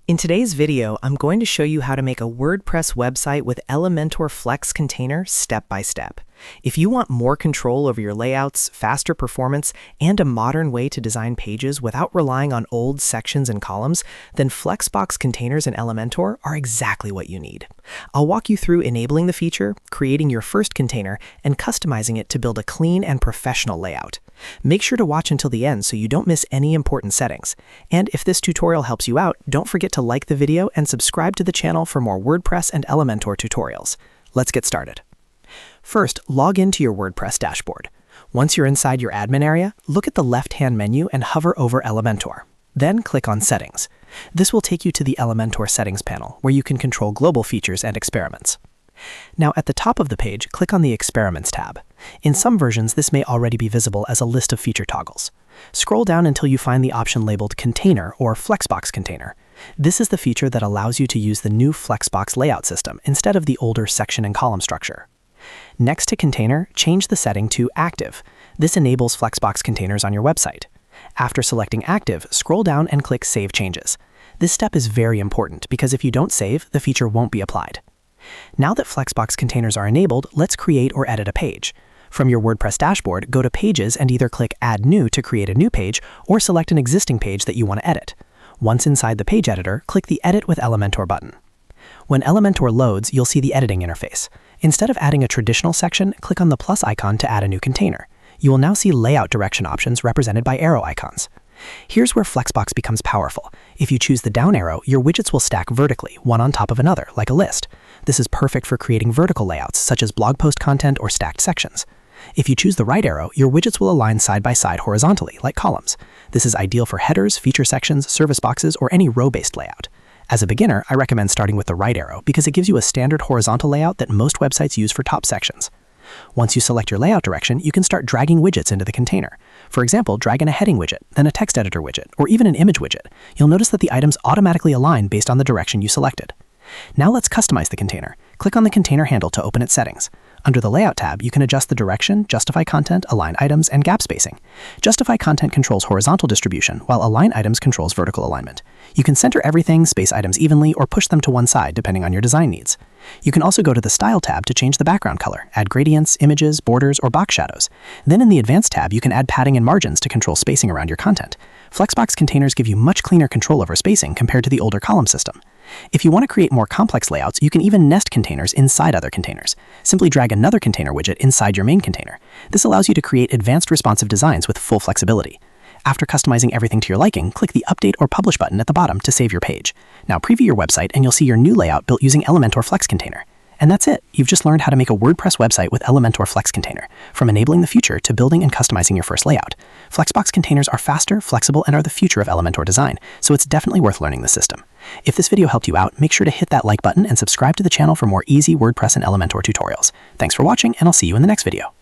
In today's video, I'm going to show you how to make a WordPress website with Elementor Flex Container step by step. If you want more control over your layouts, faster performance, and a modern way to design pages without relying on old sections and columns, then Flexbox containers in Elementor are exactly what you need. I'll walk you through enabling the feature, creating your first container, and customizing it to build a clean and professional layout. Make sure to watch until the end so you don't miss any important settings. And if this tutorial helps you out, don't forget to like the video and subscribe to the channel for more WordPress and Elementor tutorials. Let's get started. First, log into your WordPress dashboard. Once you're inside your admin area, look at the left-hand menu and hover over Elementor. Then click on Settings. This will take you to the Elementor Settings panel, where you can control global features and experiments. Now, at the top of the page, click on the Experiments tab. In some versions, this may already be visible as a list of feature toggles. Scroll down until you find the option labeled Container or Flexbox Container. This is the feature that allows you to use the new Flexbox layout system instead of the older section and column structure. Next to Container, change the setting to Active. This enables Flexbox containers on your website. After selecting Active, scroll down and click Save Changes. This step is very important because if you don't save, the feature won't be applied. Now that Flexbox containers are enabled, let's create or edit a page. From your WordPress dashboard, go to Pages and either click Add New to create a new page or select an existing page that you want to edit. Once inside the page editor, click the Edit with Elementor button. When Elementor loads, you'll see the editing interface. Instead of adding a traditional section, click on the plus icon to add a new container. You will now see layout direction options represented by arrow icons. Here's where Flexbox becomes powerful. If you choose the down arrow, your widgets will stack vertically, one on top of another, like a list. This is perfect for creating vertical layouts, such as blog post content or stacked sections. If you choose the right arrow, your widgets will align side by side horizontally, like columns. This is ideal for headers, feature sections, service boxes, or any row-based layout. As a beginner, I recommend starting with the right arrow because it gives you a standard horizontal layout that most websites use for top sections. Once you select your layout direction, you can start dragging widgets into the container. For example, drag in a heading widget, then a text editor widget, or even an image widget. You'll notice that the items automatically align based on the direction you selected. Now let's customize the container. Click on the container handle to open its settings. Under the Layout tab, you can adjust the direction, justify content, align items, and gap spacing. Justify content controls horizontal distribution, while align items controls vertical alignment. You can center everything, space items evenly, or push them to one side depending on your design needs. You can also go to the Style tab to change the background color, add gradients, images, borders, or box shadows. Then in the Advanced tab, you can add padding and margins to control spacing around your content. Flexbox containers give you much cleaner control over spacing compared to the older column system. If you want to create more complex layouts, you can even nest containers inside other containers. Simply drag another container widget inside your main container. This allows you to create advanced responsive designs with full flexibility. After customizing everything to your liking, click the Update or Publish button at the bottom to save your page. Now preview your website and you'll see your new layout built using Elementor Flex Container. And that's it. You've just learned how to make a WordPress website with Elementor Flex Container, from enabling the feature to building and customizing your first layout. Flexbox containers are faster, flexible, and are the future of Elementor design, so it's definitely worth learning the system. If this video helped you out, make sure to hit that like button and subscribe to the channel for more easy WordPress and Elementor tutorials. Thanks for watching, and I'll see you in the next video.